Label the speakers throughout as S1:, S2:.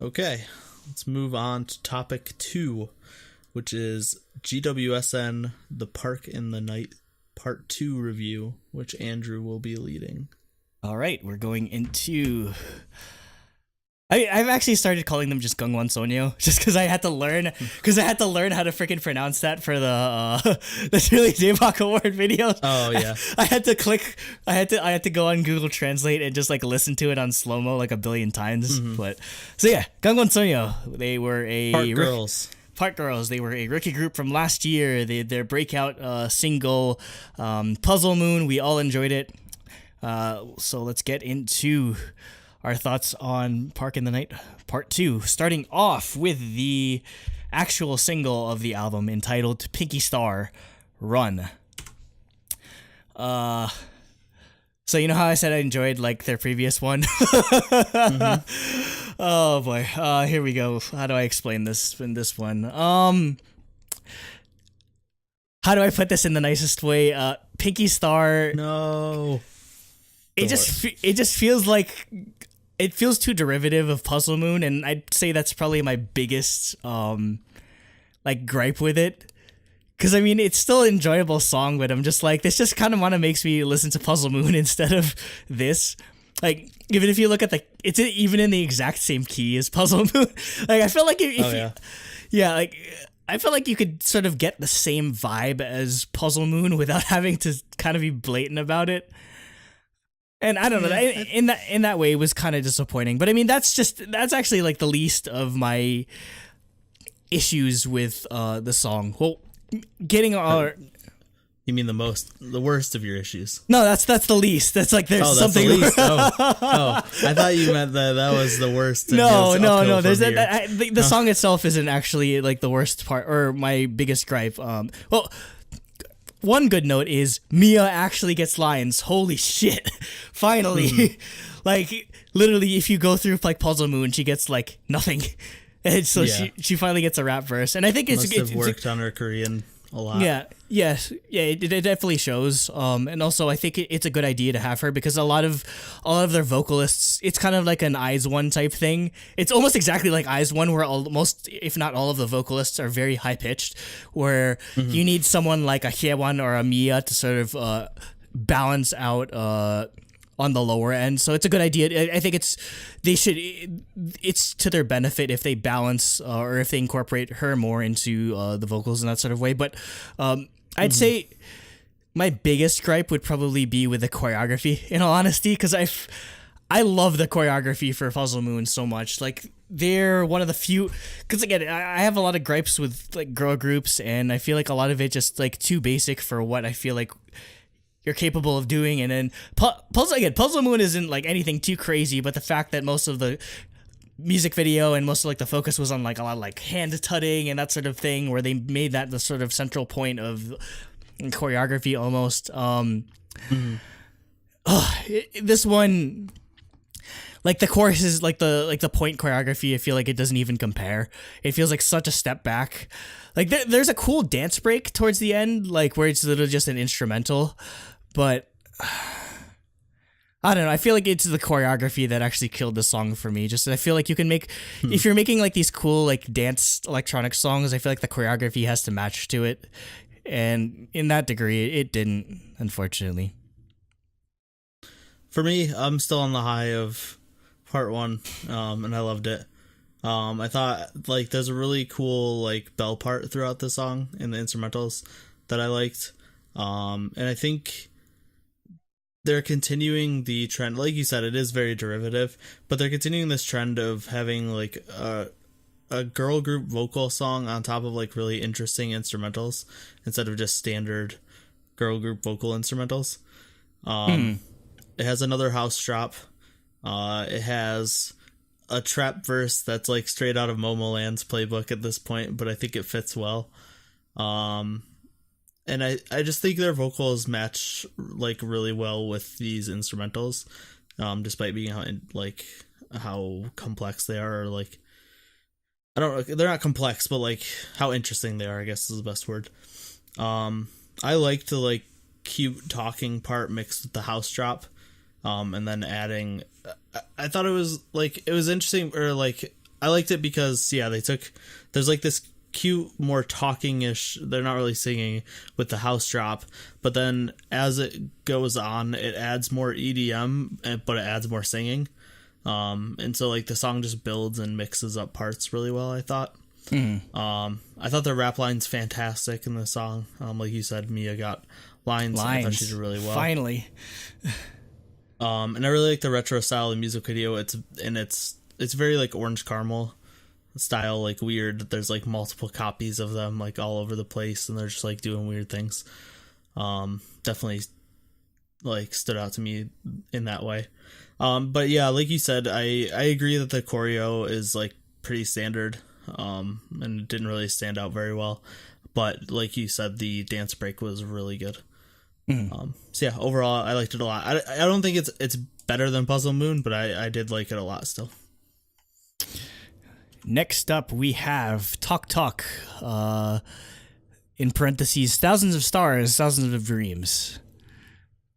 S1: Okay, let's move on to topic 2, which is GWSN, The Park in the Night Part 2 review, which Andrew will be leading.
S2: All right, we're going into... I've actually started calling them just 공원소녀, just because I had to learn how to freaking pronounce that for the really Daebak Award videos.
S1: Oh yeah,
S2: I had to go on Google Translate and just like listen to it on slow mo like a billion times.
S1: Mm-hmm.
S2: But so yeah, 공원소녀. They were a Park Girls. They were a rookie group from last year. Their breakout single, Puzzle Moon. We all enjoyed it. So let's get into our thoughts on Park in the Night Part 2, starting off with the actual single of the album entitled Pinky Star, Run. So you know how I said I enjoyed like their previous one? Mm-hmm. Oh boy, here we go. How do I explain this in this one? How do I put this in the nicest way? Pinky Star.
S1: No.
S2: It just feels like... It feels too derivative of Puzzle Moon, and I'd say that's probably my biggest like gripe with it. Because I mean, it's still an enjoyable song, but I'm just like, this just kind of makes me listen to Puzzle Moon instead of this. Like, even if you look at it's even in the exact same key as Puzzle Moon. Like, I feel like I feel like you could sort of get the same vibe as Puzzle Moon without having to kind of be blatant about it. And I don't know, in that way it was kind of disappointing. But I mean, that's actually like the least of my issues with the song. Well, getting our...
S1: You mean the worst of your issues?
S2: No, that's the least. That's like there's something.
S1: The least. Oh, I thought you meant that was the worst.
S2: No. There's the song itself isn't actually like the worst part or my biggest gripe. Well, one good note is Mia actually gets lines. Holy shit! Finally, like literally, if you go through like Puzzle Moon, she gets like nothing, and so she finally gets a rap verse. And I think it's
S1: worked on her Korean a lot.
S2: It definitely shows. And also I think it's a good idea to have her because a lot of their vocalists, it's kind of like an Eyes One type thing. It's almost exactly like Eyes One, where most, if not all of the vocalists are very high pitched, where you need someone like a Hyewan or a Mia to sort of balance out on the lower end. So it's a good idea. I think it's to their benefit if they balance or if they incorporate her more into the vocals in that sort of way. But I'd say my biggest gripe would probably be with the choreography, in all honesty, because I love the choreography for Puzzle Moon so much. Like, they're one of the few, because again, I have a lot of gripes with like girl groups, and I feel like a lot of it just like too basic for what I feel like you're capable of doing. And then Puzzle Moon isn't like anything too crazy, but the fact that most of the music video and most of like the focus was on like a lot of like hand tutting and that sort of thing, where they made that the sort of central point of choreography almost. This one, like the chorus is like the point choreography, I feel like it doesn't even compare. It feels like such a step back. Like there's a cool dance break towards the end, like where it's literally just an instrumental, but I don't know. I feel like it's the choreography that actually killed the song for me. Just I feel like you can make, if you're making like these cool like dance electronic songs, I feel like the choreography has to match to it. And in that degree, it didn't, unfortunately.
S1: For me, I'm still on the high of part 1, and I loved it. I thought like there's a really cool like bell part throughout the song in the instrumentals that I liked. And I think they're continuing the trend, like you said, it is very derivative, but they're continuing this trend of having like a girl group vocal song on top of like really interesting instrumentals instead of just standard girl group vocal instrumentals. It has another house drop. It has a trap verse that's like straight out of Momoland's playbook at this point, but I think it fits well. And I just think their vocals match like really well with these instrumentals, despite being how complex they are, or like, I don't know, they're not complex, but like how interesting they are, I guess is the best word. I liked the like cute talking part mixed with the house drop, and then adding, I thought it was interesting, or like I liked it because there's like this cute, more talking-ish, they're not really singing with the house drop, but then as it goes on, it adds more EDM, but it adds more singing. And so like the song just builds and mixes up parts really well, I thought. I thought the rap line's fantastic in the song. Like you said, Mia got lines. I thought she did really well.
S2: Finally.
S1: And I really like the retro style of the music video. It's very like Orange Caramel style, like weird. There's like multiple copies of them like all over the place, and they're just like doing weird things. Definitely like stood out to me in that way. But yeah, like you said, I agree that the choreo is like pretty standard, and it didn't really stand out very well. But like you said, the dance break was really good. So yeah, overall, I liked it a lot. I don't think it's better than Puzzle Moon, but I did like it a lot still.
S2: Next up, we have Talk Talk, in parentheses, thousands of stars, thousands of dreams.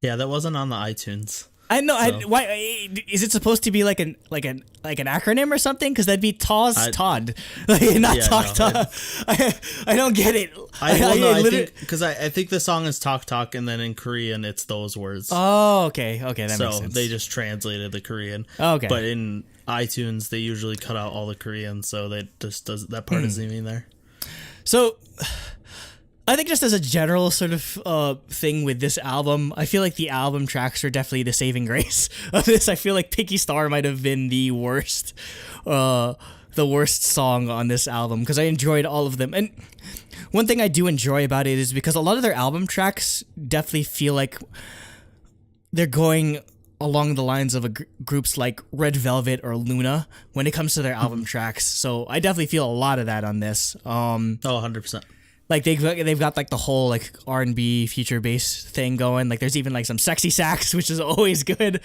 S1: Yeah, that wasn't on the iTunes.
S2: I know. So. Why is it supposed to be like an acronym or something? Because that'd be TAWS Todd, not Talk Talk. I don't get it.
S1: I think the song is Talk Talk, and then in Korean it's those words.
S2: Oh, okay, that makes sense.
S1: So they just translated the Korean.
S2: Okay,
S1: but in iTunes they usually cut out all the Korean, so that part isn't even there.
S2: So. I think just as a general sort of thing with this album, I feel like the album tracks are definitely the saving grace of this. I feel like Pinky Star might have been the worst song on this album because I enjoyed all of them. And one thing I do enjoy about it is because a lot of their album tracks definitely feel like they're going along the lines of groups like Red Velvet or Luna when it comes to their album tracks. So I definitely feel a lot of that on this.
S1: 100%.
S2: Like they've got like the whole like R&B future bass thing going. Like there's even like some sexy sax, which is always good.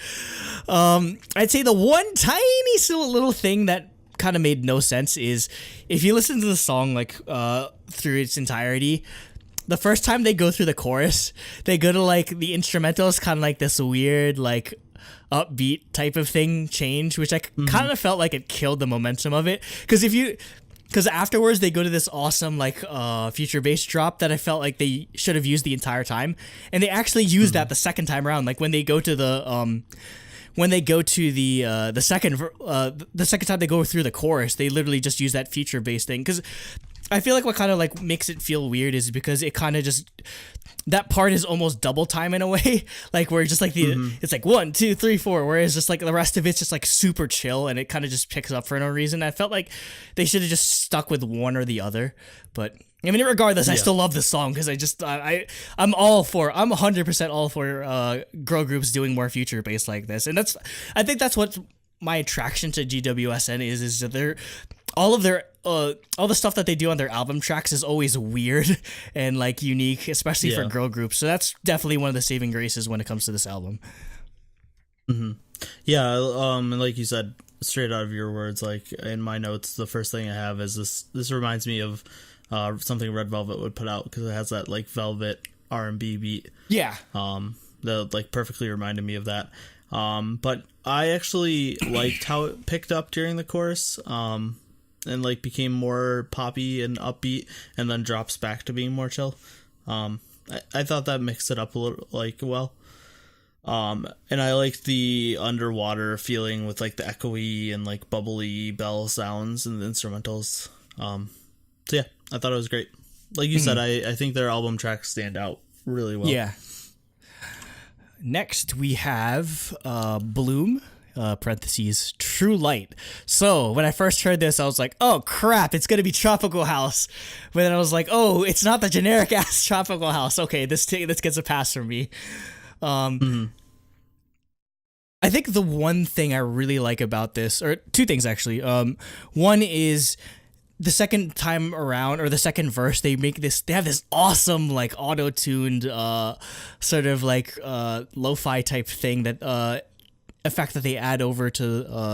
S2: I'd say the one tiny little thing that kind of made no sense is if you listen to the song like through its entirety, the first time they go through the chorus, they go to like the instrumental is kind of like this weird like upbeat type of thing change, which I kind of felt like it killed the momentum of it. Because afterwards they go to this awesome like future bass drop that I felt like they should have used the entire time, and they actually used that the second time around. Like when they go to the second time they go through the chorus, they literally just use that future bass thing. Because I feel like what kind of like makes it feel weird is because it kind of just that part is almost double time in a way, like where just like it's like 1, 2, 3, 4, whereas just like the rest of it's just like super chill and it kind of just picks up for no reason. I felt like they should have just stuck with one or the other, but I mean, regardless, I still love this song because I'm 100% all for girl groups doing more future bass like this, and I think that's what my attraction to GWSN is that they're all the stuff that they do on their album tracks is always weird and like unique, especially for girl groups. So that's definitely one of the saving graces when it comes to this album.
S1: Yeah, and like you said, straight out of your words, like in my notes, the first thing I have is this reminds me of something Red Velvet would put out because it has that like velvet R&B beat.
S2: Yeah.
S1: That like perfectly reminded me of that. But I actually liked how it picked up during the chorus. And like became more poppy and upbeat and then drops back to being more chill. I thought that mixed it up a little like well. And I liked the underwater feeling with like the echoey and like bubbly bell sounds and the instrumentals. So yeah, I thought it was great. Like you said, I think their album tracks stand out really well.
S2: Yeah. Next we have Bloom. Parentheses True Light. So when I first heard this, I was like, oh crap, it's gonna be Tropical House. But then I was like, oh, it's not the generic ass Tropical House. Okay, this gets a pass from me. I think the one thing I really like about this, or two things actually. One is the second time around, or the second verse, they have this awesome like auto-tuned sort of like lo-fi type thing that effect that they add over to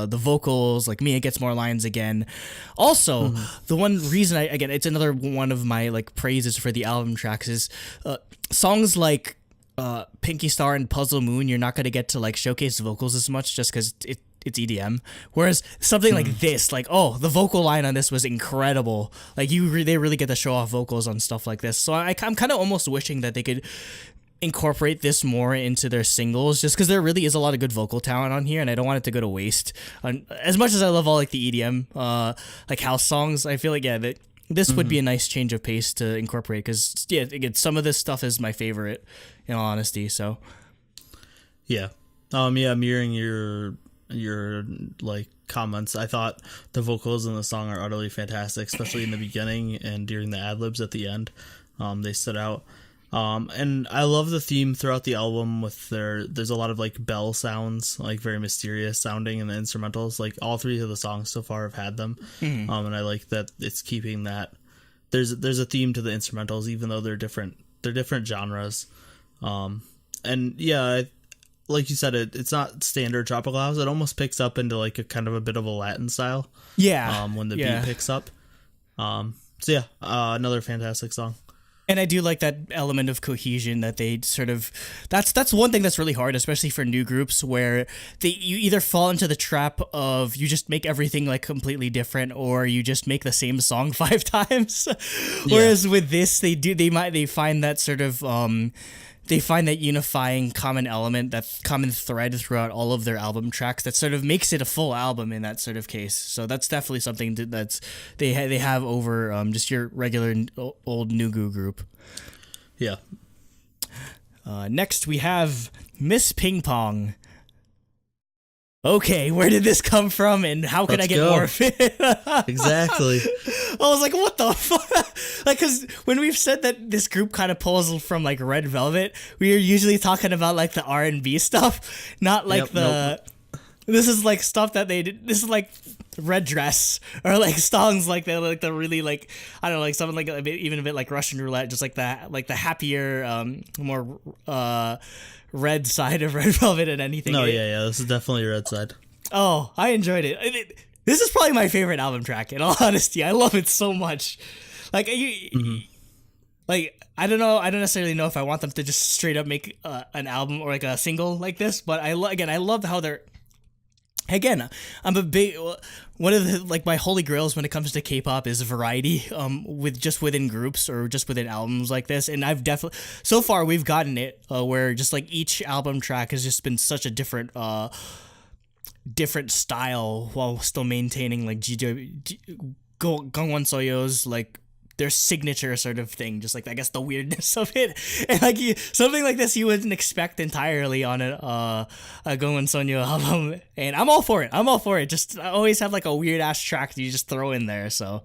S2: the vocals. Like Mia gets more lines again. Also, the one reason it's another one of my like praises for the album tracks is songs like Pinky Star and Puzzle Moon, you're not going to get to like showcase vocals as much just because it's EDM. Whereas something like this, like, oh, the vocal line on this was incredible. Like they really get to show off vocals on stuff like this. So I'm kind of almost wishing that they could incorporate this more into their singles, just because there really is a lot of good vocal talent on here, and I don't want it to go to waste. As much as I love all like the EDM, like house songs, I feel like that this would be a nice change of pace to incorporate. Because again, some of this stuff is my favorite, in all honesty. So
S1: mirroring your like comments, I thought the vocals in the song are utterly fantastic, especially in the beginning and during the ad libs at the end. They stood out. And I love the theme throughout the album with there's a lot of like bell sounds, like very mysterious sounding in the instrumentals. Like all three of the songs so far have had them. And I like that it's keeping that. There's a theme to the instrumentals, even though they're different genres. And yeah, like you said, it's not standard tropical house. It almost picks up into like a kind of a bit of a Latin style.
S2: Yeah.
S1: When the beat picks up. Another fantastic song.
S2: And I do like that element of cohesion that they sort of. That's one thing that's really hard, especially for new groups, where you either fall into the trap of you just make everything like completely different, or you just make the same song 5 times. Whereas with this, they find that sort of they find that unifying common element, that common thread throughout all of their album tracks that sort of makes it a full album in that sort of case. So that's definitely something that's they have over just your regular old Nugu group.
S1: Yeah.
S2: Next we have Miss Ping Pong. Okay, where did this come from, and how can I get more of it?
S1: Exactly.
S2: I was like, what the fuck? Like, because when we've said that this group kind of pulls from, like, Red Velvet, we are usually talking about, like, the R&B stuff, not, like, This is, like, stuff that they did. This is, like, Red Dress, or, like, songs like that, like, the really, like, I don't know, like, something like, even a bit like Russian Roulette, just, like, the happier, more, red side of Red Velvet and anything.
S1: No, this is definitely Red side.
S2: Oh, I enjoyed it. This is probably my favorite album track, in all honesty. I love it so much. Like, like, I don't know. I don't necessarily know if I want them to just straight up make an album or like a single like this, but I love how they're. Again, I'm a big one of the like my holy grails when it comes to K-pop is variety, with just within groups or just within albums like this, and I've definitely so far we've gotten it where just like each album track has just been such a different style while still maintaining like 공원소녀's like their signature sort of thing, just like I guess the weirdness of it, and like something like this you wouldn't expect entirely on a 공원소녀 album, and I'm all for it. Just I always have like a weird ass track that you just throw in there. So,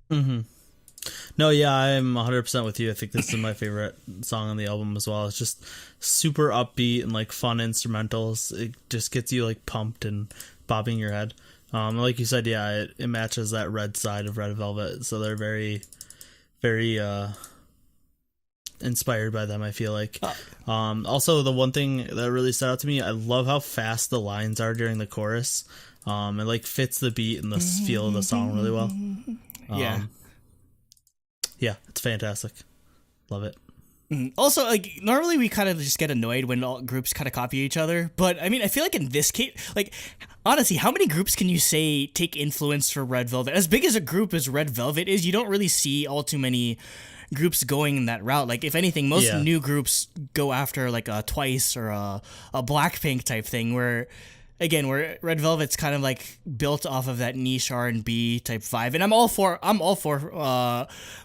S1: no, yeah, I'm 100% with you. I think this is my favorite song on the album as well. It's just super upbeat and like fun instrumentals. It just gets you like pumped and bobbing your head. Like you said, yeah, it matches that red side of Red Velvet, so they're very, very inspired by them, I feel like. Also, the one thing that really stood out to me, I love how fast the lines are during the chorus. It like fits the beat and the feel of the song really well. Yeah, it's fantastic. Love it.
S2: Also, like, normally we kind of just get annoyed when all groups kind of copy each other, but I mean, I feel like in this case, like, honestly, how many groups can you say take influence for Red Velvet? As big as a group as Red Velvet is, you don't really see all too many groups going in that route. Like, if anything, most new groups go after like a Twice or a Blackpink type thing, where where Red Velvet's kind of like built off of that niche R&B type vibe, and I'm all for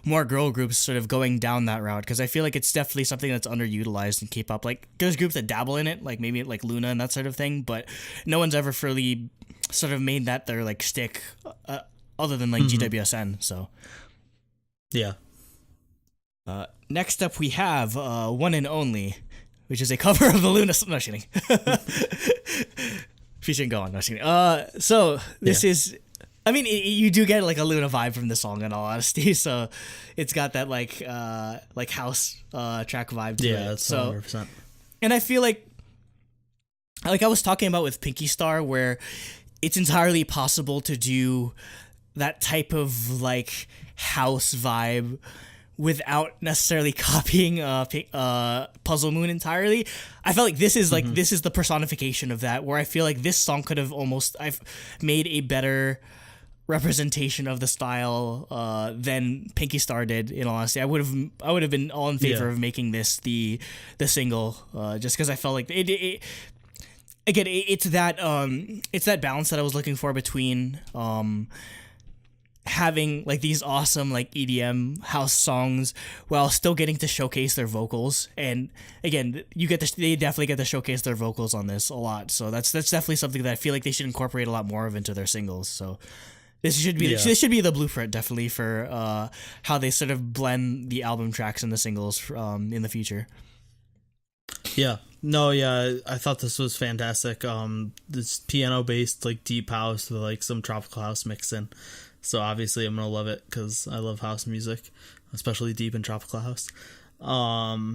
S2: more girl groups sort of going down that route, because I feel like it's definitely something that's underutilized in K-pop. Like, there's groups that dabble in it, like maybe like Luna and that sort of thing, but no one's ever really sort of made that their like stick, other than like GWSN. So
S1: yeah.
S2: Next up we have One and Only, which is a cover of the Luna. No, kidding. Featuring Go On. No, kidding. So this is. I mean, you do get like a Luna vibe from the song, in all honesty. So it's got that like house track vibe to it.
S1: Yeah, that's 100%.
S2: And I feel like I was talking about with Pinky Star, where it's entirely possible to do that type of like house vibe without necessarily copying Puzzle Moon entirely. I felt like this is like this is the personification of that, where I feel like this song could have I've made a better representation of the style than Pinky Star did. In all honesty, I would have been all in favor of making this the single, just because I felt like it again, it's that balance that I was looking for between having like these awesome like EDM house songs while still getting to showcase their vocals. And again, they definitely get to showcase their vocals on this a lot. So that's definitely something that I feel like they should incorporate a lot more of into their singles. So this should be the blueprint definitely for how they sort of blend the album tracks and the singles in the future.
S1: Yeah. No, yeah, I thought this was fantastic. This piano based like deep house with like some tropical house mix in. So obviously I'm gonna love it because I love house music, especially deep and tropical house. Yeah,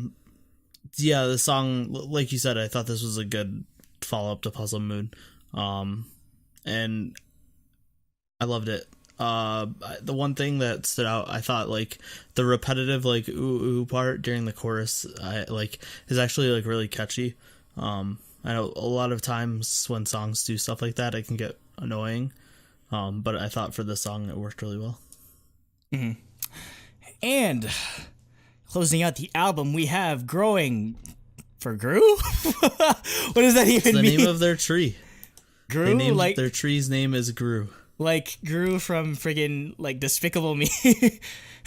S1: the song, like you said, I thought this was a good follow up to Puzzle Moon, and I loved it. The one thing that stood out, I thought like the repetitive like ooh ooh part during the chorus, is actually like really catchy. I know a lot of times when songs do stuff like that, it can get annoying. But I thought for this song it worked really well.
S2: Mm-hmm. And closing out the album, we have Growing for Gru? What does that even mean?
S1: It's the name of their tree.
S2: Gru?
S1: They named their tree's name is Gru.
S2: Like Gru from friggin' like Despicable Me.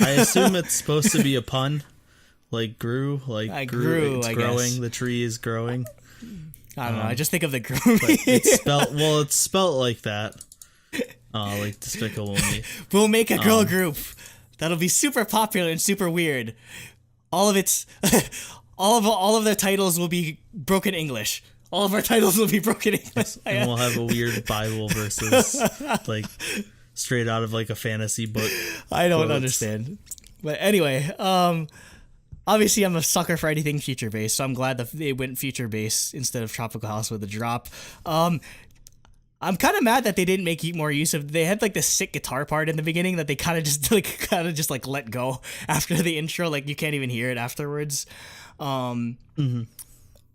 S1: I assume it's supposed to be a pun. Like Gru, like Gru, it's growing, guess. The tree is growing.
S2: I don't know, I just think of the Gru.
S1: It's spelt like that. Like Despicable Me.
S2: We'll make a girl group that'll be super popular and super weird. All of their titles will be broken English. All of our titles will be broken English.
S1: And we'll have a weird Bible versus like straight out of like a fantasy book.
S2: I don't understand. But anyway, obviously I'm a sucker for anything future based, so I'm glad that they went future based instead of Tropical House with a drop. I'm kind of mad that they didn't make more use of. They had like this sick guitar part in the beginning that they kind of just let go after the intro. Like you can't even hear it afterwards.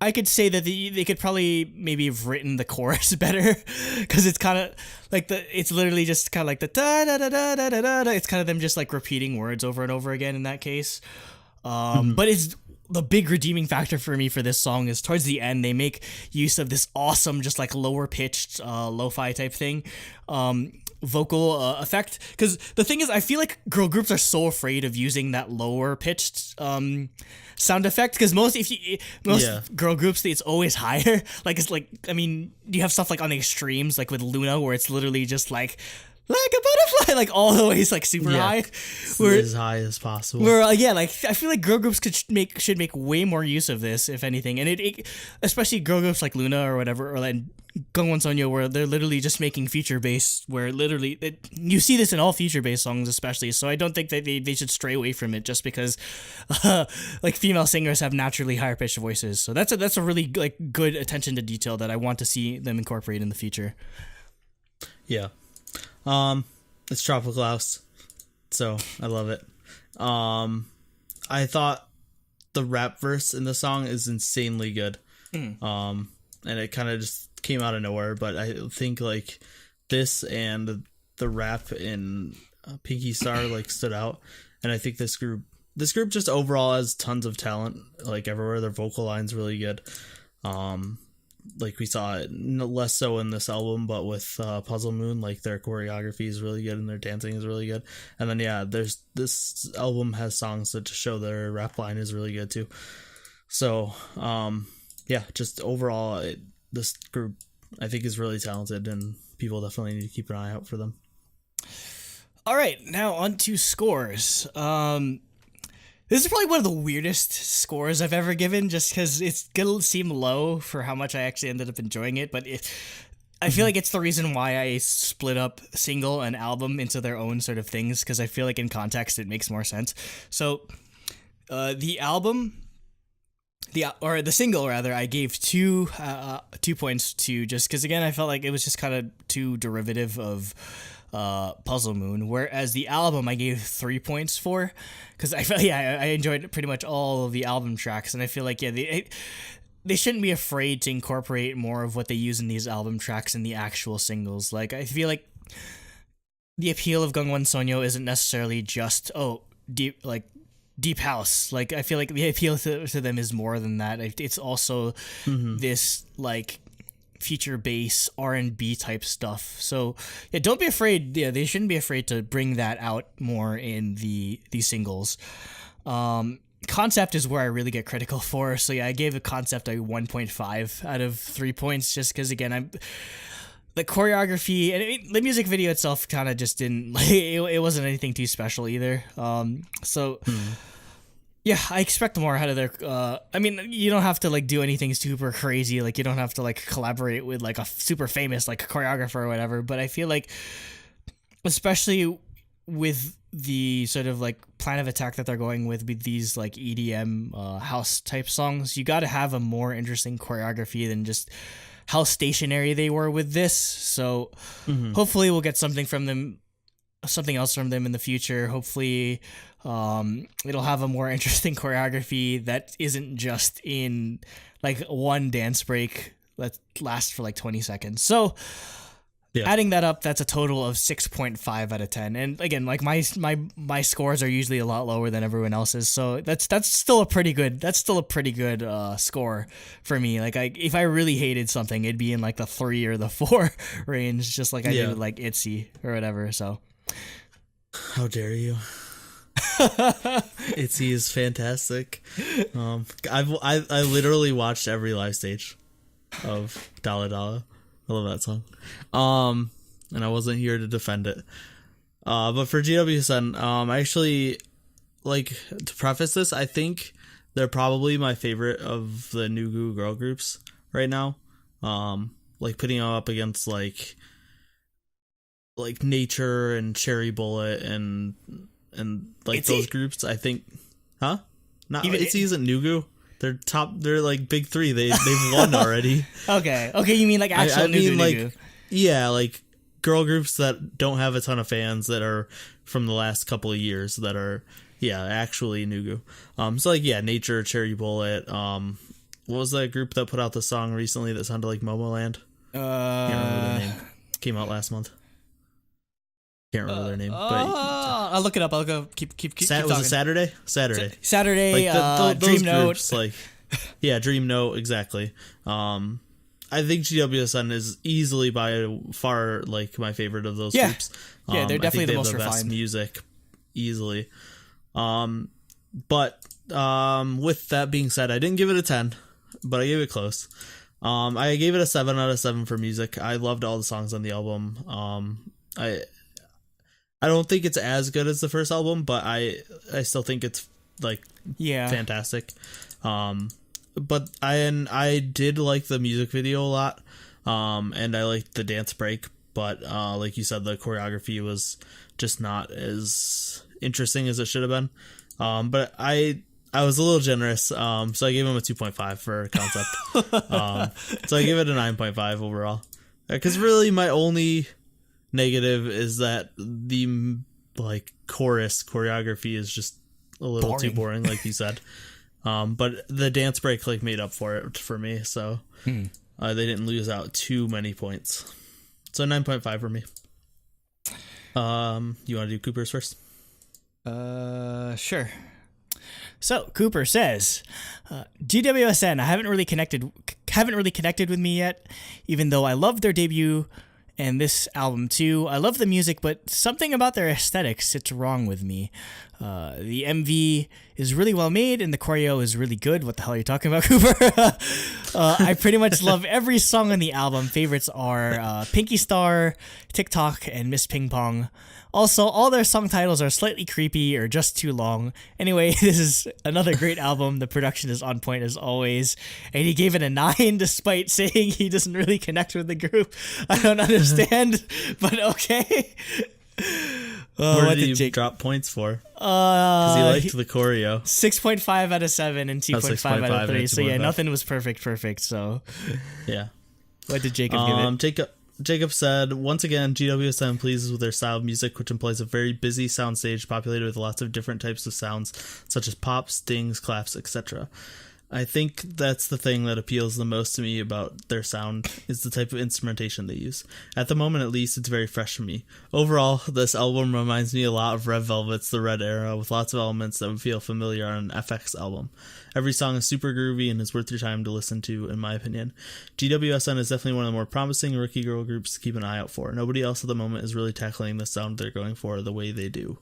S2: I could say that they could probably maybe have written the chorus better, because it's kind of like it's literally just kind of like the da da da da da da da. It's kind of them just like repeating words over and over again in that case. But it's the big redeeming factor for me for this song is towards the end they make use of this awesome just like lower pitched lo-fi type thing vocal effect, because the thing is I feel like girl groups are so afraid of using that lower pitched sound effect, because most girl groups it's always higher. Like it's like, I mean, you have stuff like on the extremes like with Luna where it's literally just like a butterfly, like all the way, like super high,
S1: as high as possible.
S2: Where like I feel like girl groups should make way more use of this, if anything, and it especially girl groups like Luna or whatever, or like 공원소녀, where they're literally just making feature based. Where literally you see this in all feature based songs, especially. So I don't think that they should stray away from it just because, like female singers have naturally higher pitched voices. So that's a really like good attention to detail that I want to see them incorporate in the future.
S1: Yeah. It's Tropical House, so I love it. I thought the rap verse in the song is insanely good. And it kind of just came out of nowhere, but I think like this and the rap in Pinky Star like stood out, and I think this group just overall has tons of talent, like everywhere. Their vocal line's really good. Like we saw it less so in this album, but with Puzzle Moon, like their choreography is really good and their dancing is really good. And then this album has songs that just show their rap line is really good too. So just overall this group I think is really talented, and people definitely need to keep an eye out for them.
S2: All right, now on to scores. This is probably one of the weirdest scores I've ever given, just because it's going to seem low for how much I actually ended up enjoying it, but I feel like it's the reason why I split up single and album into their own sort of things, because I feel like in context it makes more sense. So, the single rather, I gave 2 points to, just because again I felt like it was just kind of too derivative of Puzzle Moon, whereas the album I gave 3 points for, because I felt I enjoyed pretty much all of the album tracks, and I feel like they shouldn't be afraid to incorporate more of what they use in these album tracks in the actual singles. Like, I feel like the appeal of 공원소녀 isn't necessarily just deep house. Like, I feel like the appeal to them is more than that. It's also this like feature bass R&B type stuff. So yeah, don't be afraid. Yeah, they shouldn't be afraid to bring that out more in the singles. Concept is where I really get critical for. So yeah, I gave the concept a 1.5 out of 3 points, just because again, the choreography and the music video itself kind of just didn't like it wasn't anything too special either. Yeah, I expect more out of their. I mean, you don't have to like do anything super crazy. Like, you don't have to like collaborate with like a super famous like choreographer or whatever. But I feel like, especially with the sort of like plan of attack that they're going with these like EDM house type songs, you got to have a more interesting choreography than just how stationary they were with this. So hopefully we'll get something else from them in the future. Hopefully it'll have a more interesting choreography that isn't just in like one dance break that lasts for like 20 seconds. So adding that up, that's a total of 6.5 out of 10. And again, like my scores are usually a lot lower than everyone else's, so that's still a pretty good score for me. Like, if I really hated something, it'd be in like the 3 or the 4 range, just like I did with like ITZY or whatever. So
S1: how dare you? ITZY is fantastic. I literally watched every live stage of Dala Dala. I love that song. And I wasn't here to defend it. But for GWSN, I actually, like, to preface this, I think they're probably my favorite of the Nugu girl groups right now. Like, putting them up against like Nature and Cherry Bullet and like ITZY? Those groups, I think. Huh? Not ITZY isn't Nugu. They're like big three. They've won already. Okay, you mean like actual I mean, Nugu. Yeah, like girl groups that don't have a ton of fans that are from the last couple of years that are actually Nugu. So like Nature, Cherry Bullet. What was that group that put out the song recently that sounded like Momoland? Can't remember their name. Came out last month. Can't remember their name, but
S2: I'll look it up. I'll go keep
S1: was it Saturday?
S2: Saturday.
S1: Like those
S2: Dream
S1: groups,
S2: Note.
S1: Like Dream Note, exactly. I think GWSN is easily by far like my favorite of those groups.
S2: They're definitely the most
S1: refined.
S2: Best
S1: music, easily. But with that being said, I didn't give it a 10, but I gave it close. I gave it a 7 out of 7 for music. I loved all the songs on the album. I don't think it's as good as the first album, but I still think it's like fantastic. But I did like the music video a lot, and I liked the dance break. But like you said, the choreography was just not as interesting as it should have been. But I was a little generous, so I gave him a 2.5 for concept. So I gave it a 9.5 overall. Because really, my only negative is that the like chorus choreography is just a little too boring, like you said. But the dance break like made up for it for me, so they didn't lose out too many points. So 9.5 for me. You want to do Cooper's first?
S2: Sure. So Cooper says, GWSN, haven't really connected with me yet, even though I loved their debut and this album too. I love the music, but something about their aesthetics sits wrong with me. The MV is really well made and the choreo is really good. What the hell are you talking about, Cooper? I pretty much love every song on the album. Favorites are Pinky Star, TikTok, and Miss Ping Pong. Also, all their song titles are slightly creepy or just too long. Anyway, this is another great album. The production is on point as always. And he gave it a 9 despite saying he doesn't really connect with the group. I don't understand, but okay.
S1: What did you drop points for? Because he liked the choreo.
S2: 6.5 out of 7 and 2.5 out of 3. So yeah, nothing was perfect. So
S1: yeah.
S2: What did Jacob give it?
S1: Jacob said, once again, GWSN pleases with their style of music, which implies a very busy soundstage populated with lots of different types of sounds, such as pops, stings, claps, etc. I think that's the thing that appeals the most to me about their sound, is the type of instrumentation they use. At the moment, at least, it's very fresh for me. Overall, this album reminds me a lot of Red Velvet's The Red Era, with lots of elements that would feel familiar on an FX album. Every song is super groovy and is worth your time to listen to, in my opinion. GWSN is definitely one of the more promising rookie girl groups to keep an eye out for. Nobody else at the moment is really tackling the sound they're going for the way they do.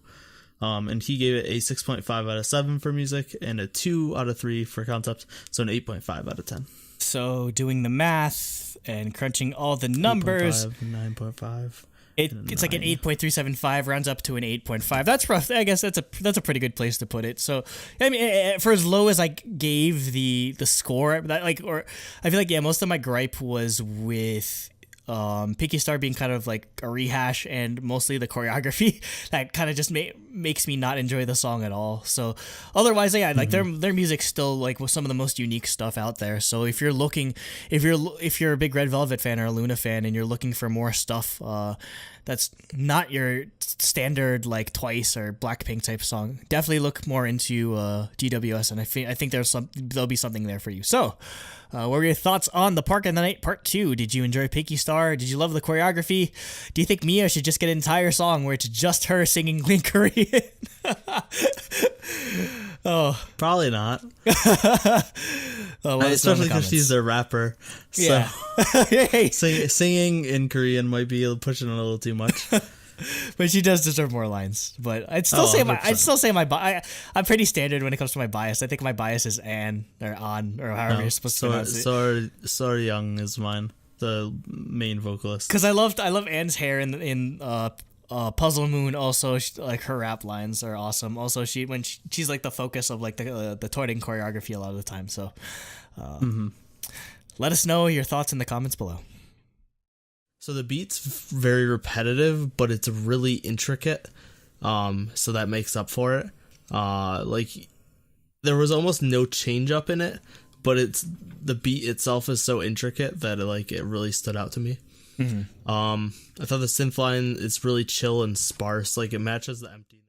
S1: And he gave it a 6.5 out of 7 for music and a 2 out of 3 for concept, so an 8.5 out of 10.
S2: So doing the math and crunching all the numbers,
S1: 9.5.
S2: It's like an 8.375 rounds up to an 8.5. That's rough. I guess that's a pretty good place to put it. So I mean, for as low as I gave the score, I feel like most of my gripe was with Pinky Star being kind of like a rehash, and mostly the choreography that kind of just makes me not enjoy the song at all. So otherwise, yeah, like their music's still like some of the most unique stuff out there. So if you're a big Red Velvet fan or a Luna fan and you're looking for more stuff that's not your standard like Twice or Blackpink type song, definitely look more into GWS, and I think there'll be something there for you. So what were your thoughts on The Park in the Night Part 2? Did you enjoy Pinky Star? Did you love the choreography? Do you think Mia should just get an entire song where it's just her singing Green Korean? Oh,
S1: probably not.
S2: Especially
S1: because she's a rapper. So
S2: yeah. Hey.
S1: Singing in Korean might be pushing it a little too much.
S2: But she does deserve more lines. But I'm pretty standard when it comes to my bias. I think my bias is An or On or however you're supposed to pronounce it.
S1: So Young is mine, the main vocalist.
S2: Because I love Anne's hair in Puzzle Moon. Also, like her rap lines are awesome. Also, she's like the focus of like the touring choreography a lot of the time. So, let us know your thoughts in the comments below.
S1: So the beat's very repetitive, but it's really intricate. So that makes up for it. Like there was almost no change up in it, but the beat itself is so intricate that it really stood out to me. I thought the synth line is really chill and sparse. Like it matches the empty.